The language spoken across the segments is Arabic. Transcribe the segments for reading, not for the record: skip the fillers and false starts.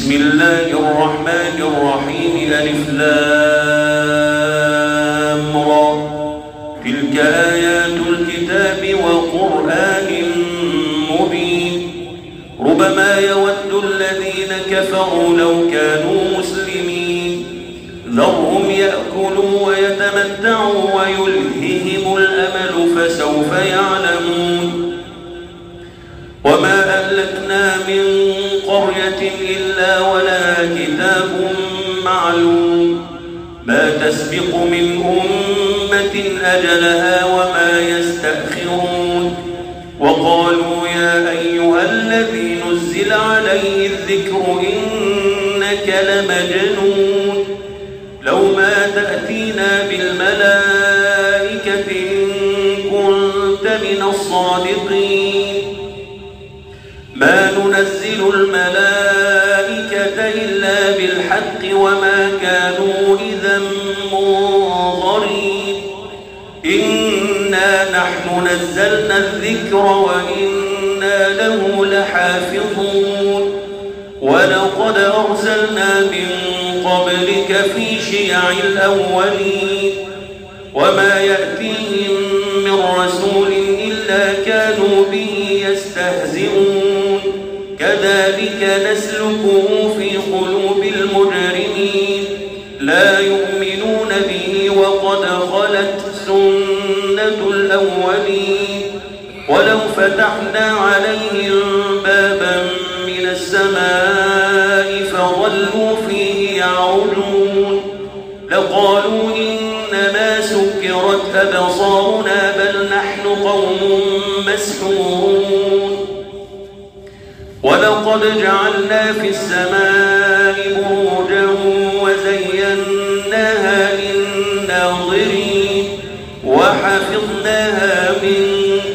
بسم الله الرحمن الرحيم. ألف لام را. تلك آيات الكتاب وقرآن مبين. ربما يود الذين كفروا لو كانوا مسلمين. ذرهم يأكلوا ويتمتعوا ويلههم الأمل فسوف يعلمون. وما أهلكنا من قرية إلا ولها كتاب معلوم. ما تسبق من أمة أجلها وما يستأخرون. وقالوا يا أيها الذي نزل عليه الذكر إنك لمجنون. لو ما تأتينا بالملائكة إن كنت من الصادقين. ما ننزل الملائكة إلا بالحق وما كانوا إذا منظرين. إنا نحن نزلنا الذكر وإنا له لحافظون. ولقد أرسلنا من قبلك في شيع الأولين. وما يأتيهم من رسول إلا كانوا به يستهزئون. كذلك نسلكه في قلوب المجرمين. لا يؤمنون به وقد خلت سنة الأولين. ولو فتحنا عليهم بابا من السماء فظلوا فيه يعرجون لقالوا إنما سكرت أبصارنا بل نحن قوم مسحورون. ولقد جعلنا في السماء بروجا وزيناها للناظرين وحفظناها من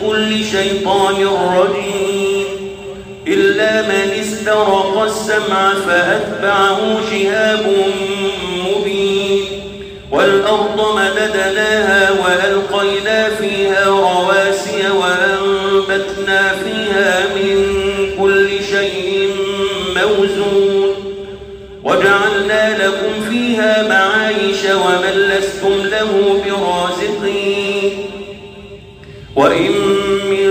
كل شيطان رجيم إلا من استرق السمع فأتبعه شهاب مبين. والأرض مددناها وألقينا فيها رواسي وأنبتنا فيها من كل شيء موزون. وجعلنا لكم فيها معايش ومن لستم له برازقين. وإن من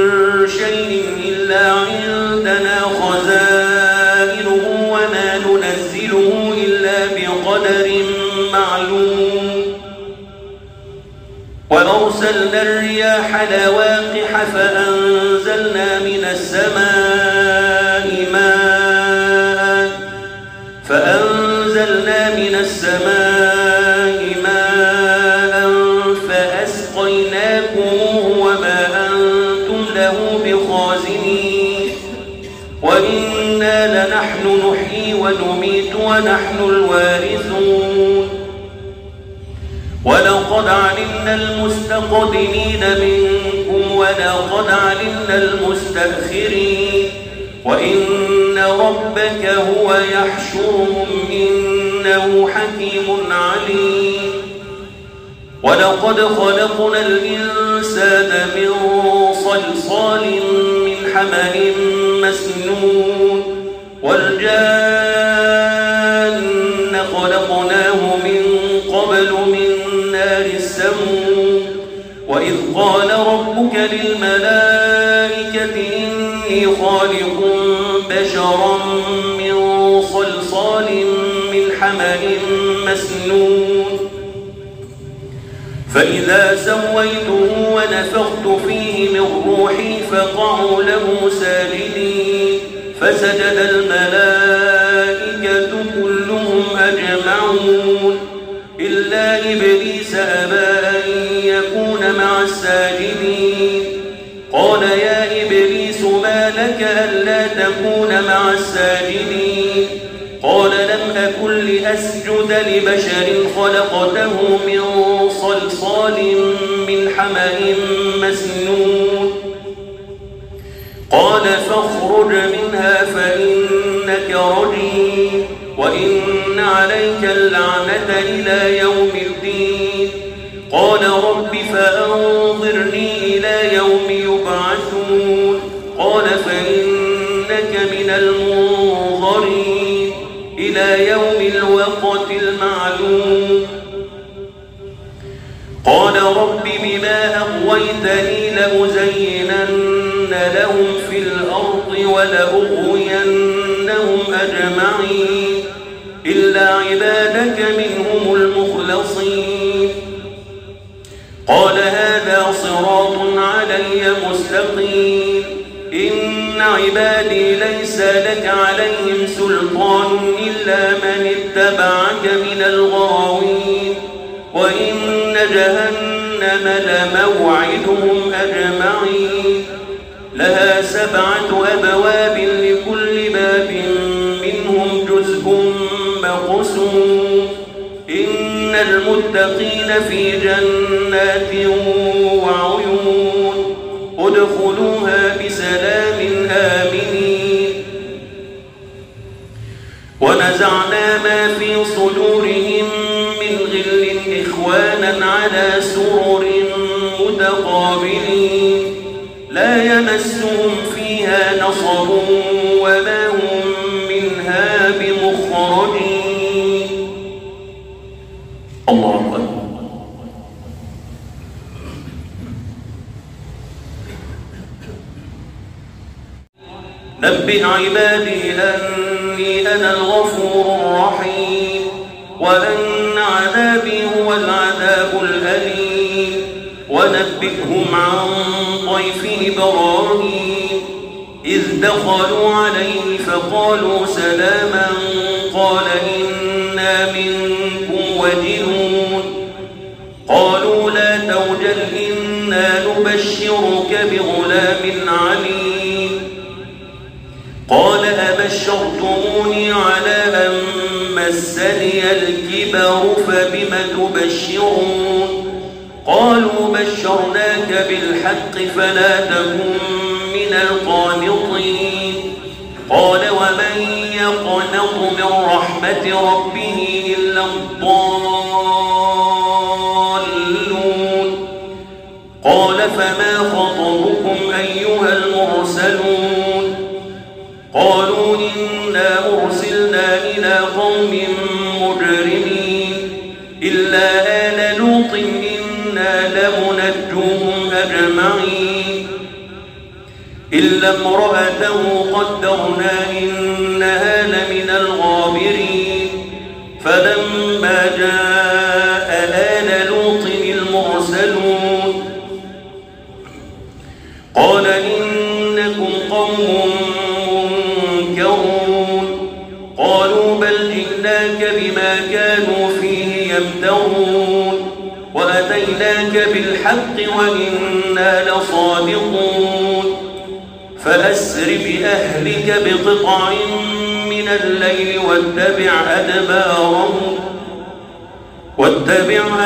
شيء إلا عندنا خزائنه وما ننزله إلا بقدر معلوم. وأرسلنا الرياح لواقح فأنزلنا من السماء ماء فأسقيناكموه وما أنتم له بخازنين. وإنا لنحن نحيي ونميت ونحن الوارثون. ولقد علمنا المستقدمين منكم ولقد علمنا المستأخرين. وإن ربك هو يحشرهم إنه حكيم عليم. ولقد خلقنا الإنسان من صلصال من حمأ مسنون. والجان خلقناه من قبل من نار السموم. وإذ قال ربك للملائكة إني خالق بشرا من صلصال من حمأ مسنون. فإذا سويته ونفخت فيه من روحي فقعوا له ساجدين. فسجد الملائكة كلهم أجمعون إلا إبليس أبى أن يكون مع الساجدين. قال يا إبليس ما لك ألا تكون مع الساجدين؟ قال لم أكن لأسجد لبشر خلقته من صلصال من حمأ مسنون. قال فاخرج منها فإنك رجيم وإن عليك اللعنة إلى يوم الدين. قال رب فأنظرني إلى يوم يبعثون. قال فإنك من المنظرين إلى يوم الوقت المعلوم. قال رب بما أغويتني لأزينن لهم في الأرض ولأغوينهم أجمعين إلا عبادك منهم المخلصين. قال هذا صراط علي مستقيم إن عبادي ليس لك عليهم سلطان إلا من اتبعك من الغاوين وإن جهنم لموعدهم أجمعين لها 7 أبواب لكل باب منهم جزء مقسوم إن المتقين في جنات وعيون ادخلوها بسلام آمنين. ونزعنا ما في صدورهم من غل إخوانا على سرر متقابلين لا يمسهم فيها نصب وما هم منها بمخرجين. الله أكبر. نبئ عبادي أني أنا الغفور الرحيم وأن عذابي هو العذاب الأليم. ونبئهم عن ضيف إبراهيم إذ دخلوا عليه فقالوا سلاما قال إنا منكم وجلون قالوا لا توجل إنا نبشرك بغلام عليم. قال أبشرتموني على أن مسني الكبر فبم تبشرون قالوا بشرناك بالحق فلا تكن من القانطين. قال ومن يقنط من رحمة ربه إلا الضالون. قال فما خطبكم أيها المرسلون قالوا إنا أرسلنا إلى قوم مجرمين إلا آل لوط إنا لمنجوهم أجمعين إلا امرأته قدرنا إنها لمن الغابرين. فلما جاء آل لوط المرسلون قال إنكم قوم منكرون قالوا بل جئناك بما كانوا فيه يمترون وأتيناك بالحق وإنا لصادقون. فأسر بأهلك بقطع من الليل واتبع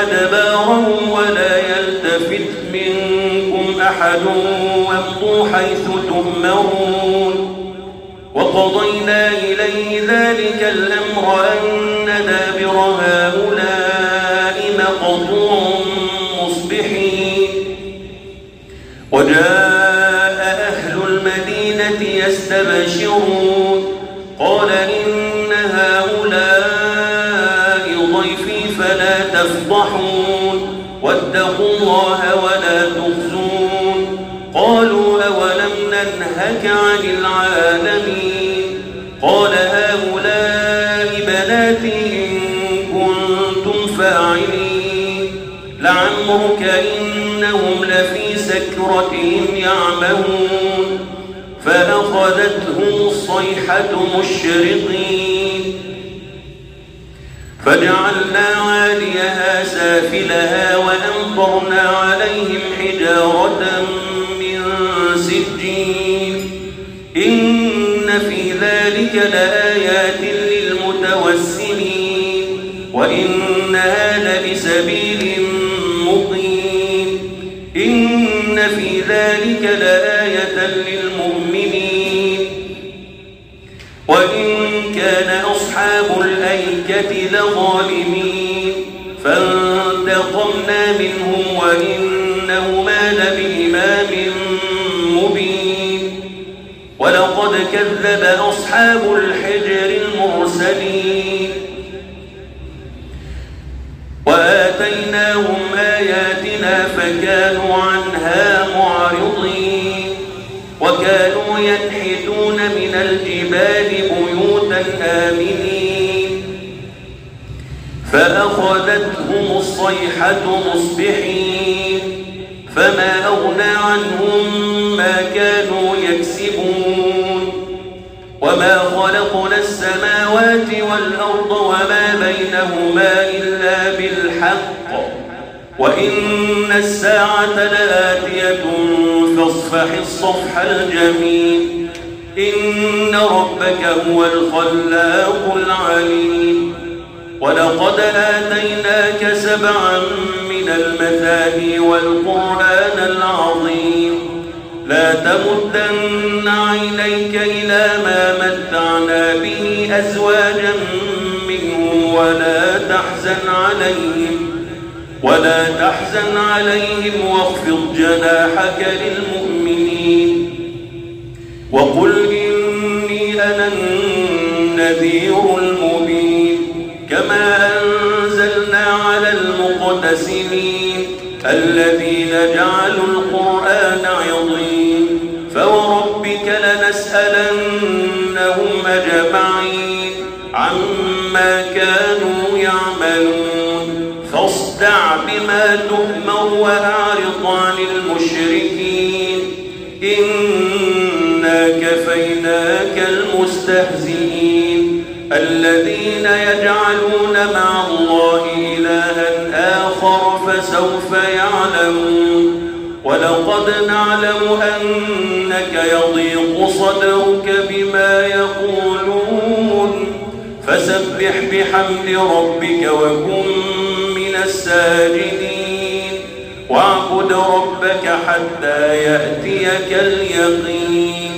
أدبارهم ولا يلتفت منكم أحد وامضوا حيث تؤمرون. وقضينا إليه ذلك الأمر أن دابر هؤلاء مقطوع مصبحين. وجاء أهل المدينة يستبشرون قال إن هؤلاء ضيفي فلا تفضحون واتقوا الله ولا تخزون. قالوا أولم ننهك عن العالمين قال هؤلاء بناتي إن كنتم فاعلين لعمرك إنهم لفي سكرتهم يعمهون. فأخذتهم الصيحة مشرقين فجعلنا عاليها سافلها وأمطرنا عليهم حجارة من سجيل إن في ذلك لآيات للمتوسمين وإنها لبسبيل مقيم. إن في ذلك لآية للمؤمنين. وإن كان أصحاب الأيكة لظالمين فانتقمنا منهم وإنهما لبإمام مبين. ولقد كذب أصحاب الحجر المرسلين قولا آمنين فأخذتهم الصيحة مصبحين فما أغنى عنهم ما كانوا يكسبون وما خلقنا السماوات والأرض وما بينهما إلا بالحق وإن الساعة لآتية فاصفح الصفح الجميل إن ربك هو الخلاق العليم ولقد آتيناك 7 من المثاني والقرآن العظيم لا تمدن عينيك إلى ما متعنا به أزواجا منهم ولا تحزن عليهم واخفض جناحك للمؤمنين وقل إني أنا النذير المبين كما أنزلنا على المقتسمين الذين جعلوا القرآن عضين فوربك لنسألنهم أجمعين عما كانوا يعملون فاصدع بما تؤمر وأعرض عن المشركين إنا كفيناك المستهزئين الذين يجعلون مع الله إلها آخر فسوف يعلمون ولقد نعلم أنك يضيق صدرك بما يقولون فسبح بحمد ربك وكن من الساجدين واعبد ربك حتى يأتيك اليقين